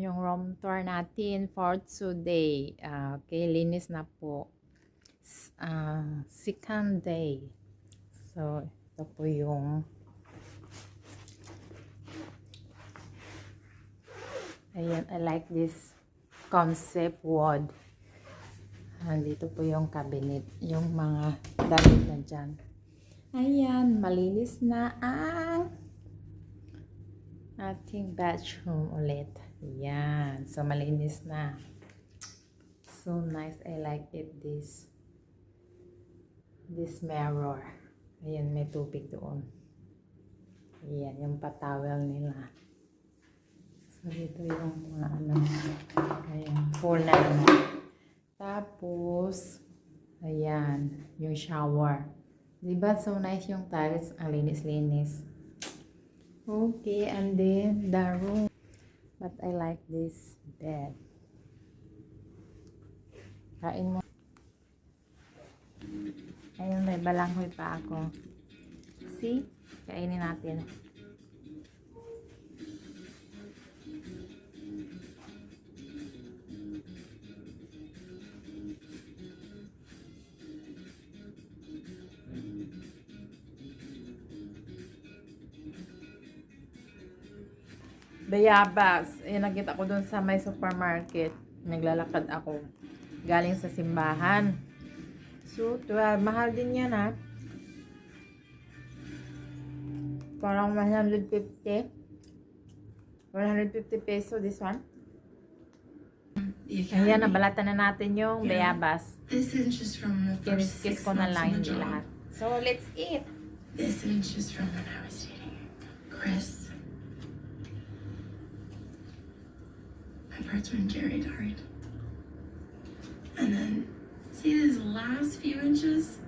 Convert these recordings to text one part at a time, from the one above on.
yung room tour natin for today. Okay, linis na po. Second day. So, ito po yung ayan, I like this concept wood. Dito po yung cabinet, yung mga damit na dyan. Ayan, malinis na ang ating bathroom ulit. Ayan, so malinis na. So nice, I like it, this mirror. Ayan, may tubig doon. Ayan, yung patawel nila. So dito yung mga ano, ayan, full na ano. Tapos, ayan, yung shower. Diba so nice yung tiles, ang linis-linis. Okay, and then the room. But I like this bed. Kain mo. Ayun, may balanghoy pa ako. See? Kainin natin. Bayabas. Ayan, nakita ko dun sa may supermarket. Naglalakad ako. Galing sa simbahan. So, mahal din yan ha. Parang 150. 150 peso this one. Ayan, nabalatan na natin yung bayabas. Kinis-kiss ko na lang hindi lahat. So, let's eat. This inch is from when I was dating Chris. My parts when Gary died. And then, see these last few inches?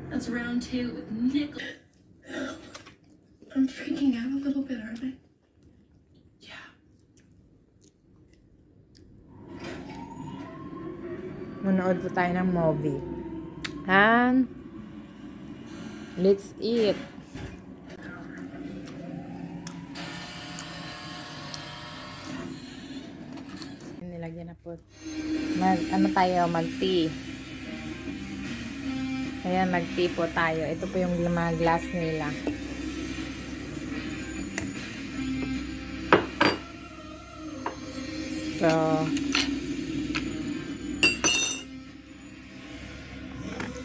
That's round 2 with nickel. I'm freaking out a little bit, aren't I? Yeah. Manood po tayo ng movie. And, let's eat. Nilagyan na po. Mag-tea. Ayan, mag-tea po tayo. Ito po yung mga glass nila. So,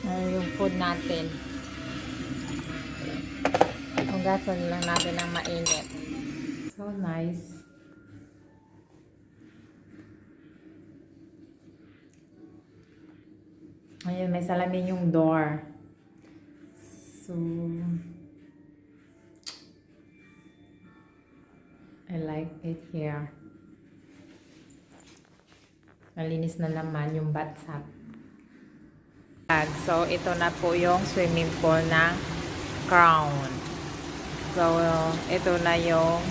yung food natin. Hugasan lang natin ng mainit. So nice. Ayan, may salamin yung door. So, I like it here. Malinis na naman yung bathtub. So, ito na po yung swimming pool ng Crown. So, ito na yung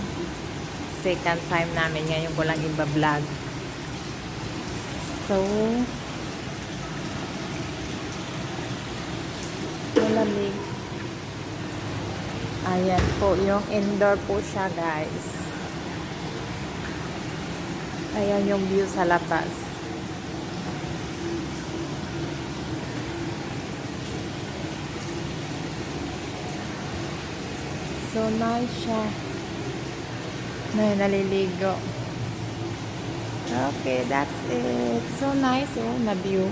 second time namin. Ngayon ko lang iba-vlog. So, malamig. Ayan po, yung indoor po siya, guys. Ayan yung view sa labas. So nice siya. May naliligo. Okay, that's it. So nice, oh, na view.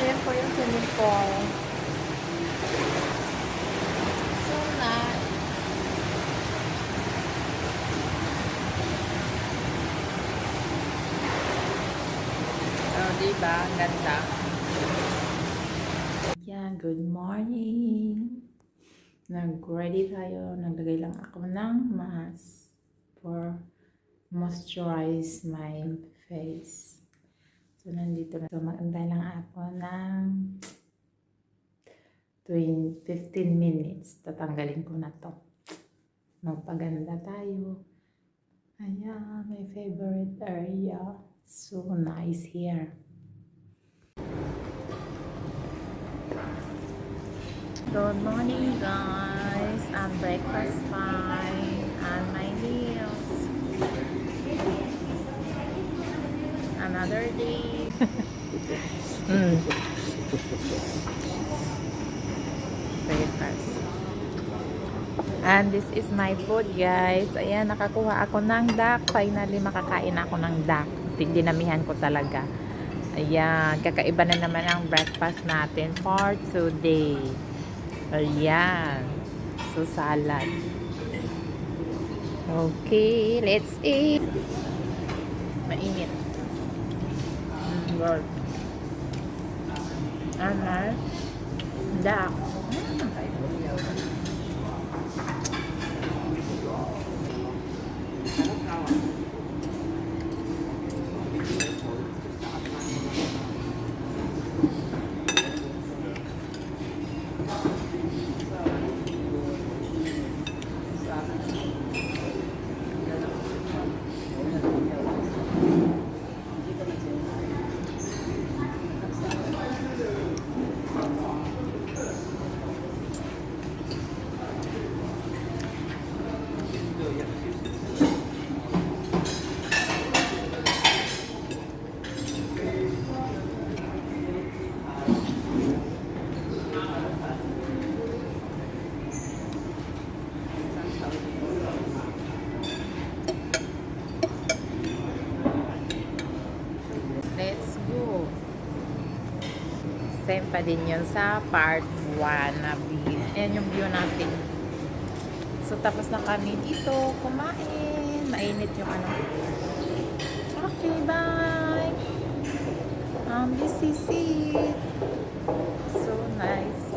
Ayan po yung swimming pool. So nice. Oh, diba? Ang ganda. Yan, good morning. Nag-ready tayo. Naglagay lang ako ng mask for moisturize my face. So, nandito na. So, mag-antay lang ako ng 15 minutes. Tatanggalin ko na to. Magpaganda tayo. Ayan, my favorite area. So nice here. Good morning, guys. And breakfast time. And my another day. mm. Breakfast. And this is my food, guys. Ayan, nakakuha ako ng duck. Finally, makakain ako ng duck. Dinamihan ko talaga. Ayan, kakaiba na naman ang breakfast natin for today. Ayan. So, salad. Okay, let's eat. Mainit. Good. Amal. Duck. Let's go. Same pa din yun sa part 1 na view. Ayan yung view natin. So, tapos na kami dito kumain. Mainit yung ano. Okay, bye. This is it. So nice.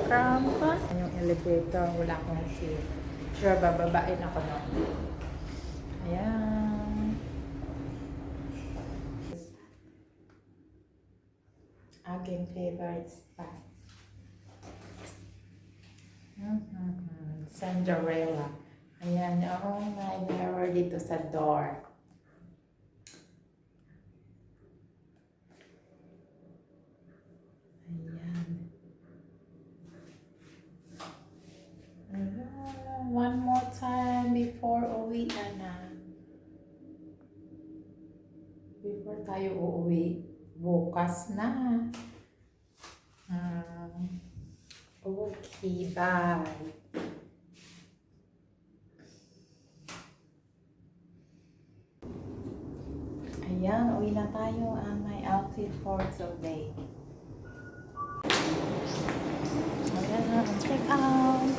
Campus. Yung elevator. Wala akong share. Sure, bababain ako na. Ayan. Aking favorite spot. Cinderella. Ayan, oh my mirror dito sa door. Ayan. Ayan. One more time before uwi na. Before tayo uuwi. Bukas na. Okay, bye. Ayan, uwi na tayo ang my outfit for today. Ayan, check out.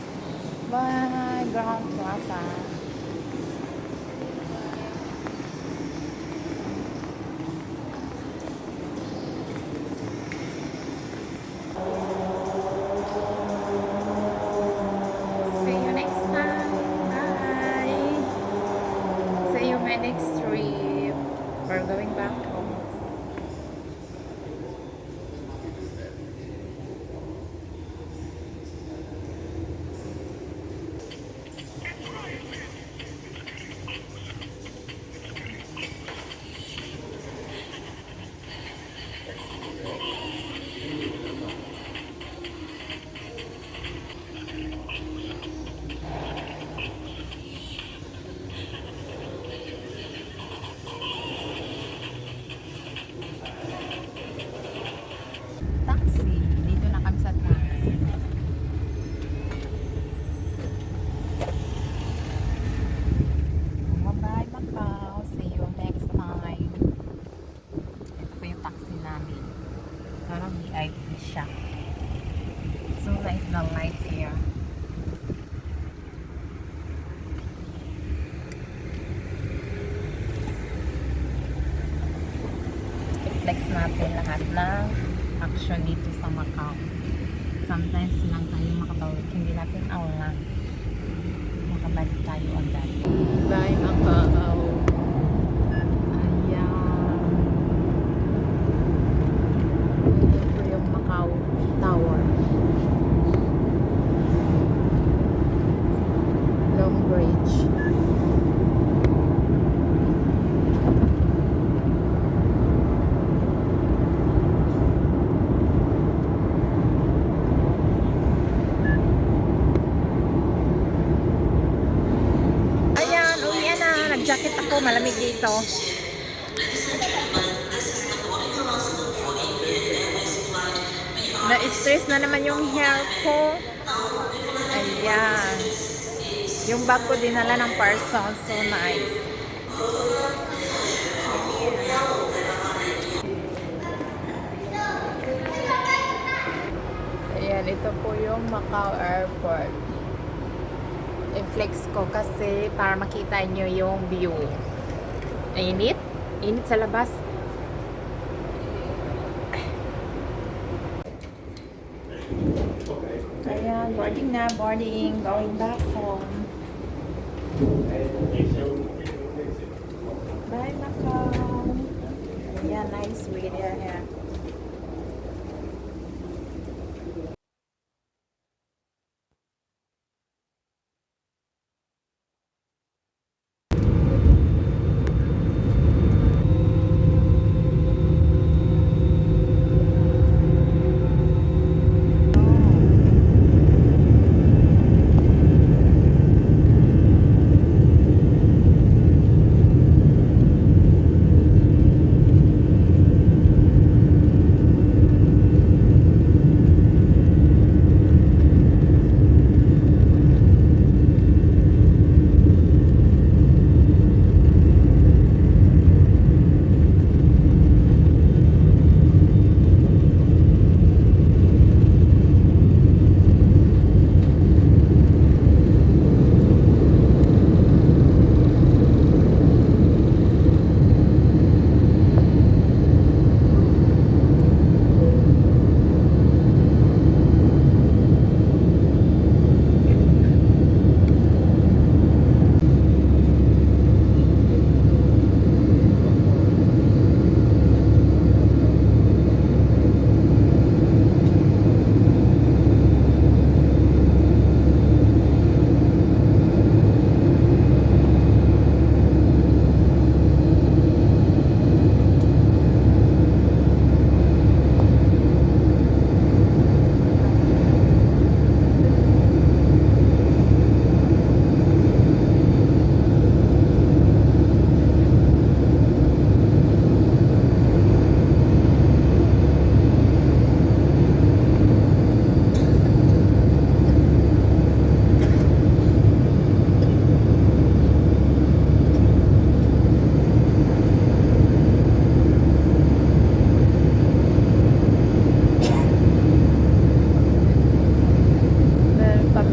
Bye, Ground Plaza. See you next time. Bye. See you my next trip. We're going back home. Taxi. Dito na kami sa taxi. Bye, Macau. See you next time. Ito po yung taxi namin. Parang VIP siya. So nice the lights here. I-flex natin lahat ng action dito sa Macau. Sometimes lang tayo makabalik. Hindi natin awalan. Makabalik tayo agad. Bye, Macau. Ayan. Ito yung Macau Tower. Long Bridge. Jacket ako, malamig dito. Na-stress na naman yung hair ko. Ayan. Yung bag ko dinala ng person. So nice. Ayan, ito po yung Macau Airport. I-flex ko kasi para makita nyo yung view. Init? Init sa labas. Ayan, boarding na, boarding. Going back home. Bye, Macau. Ayan, nice weather here.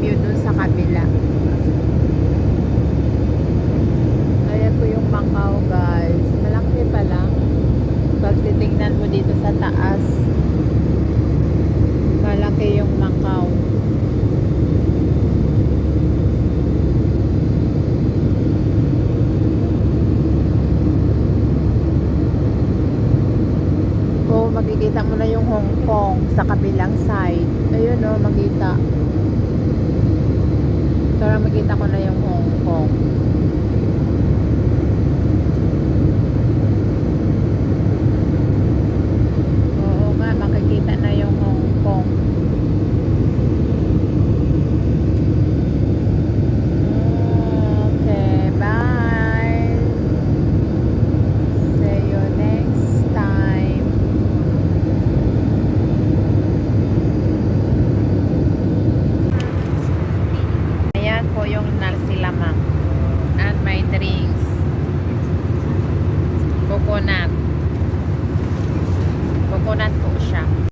View dun sa kabila. Ayan po yung Macau, guys. Malaki pa lang. Pag titingnan mo dito sa taas, malaki yung Macau. Oh, makikita mo na yung Hong Kong sa kabilang side. Ayun oh, makita. Para makita ko na yung Hong Kong. Oo nga, makikita na yung Hong Kong. Okay, bye. See you next time. Ayan po yung nasilamang and my drinks, coconut po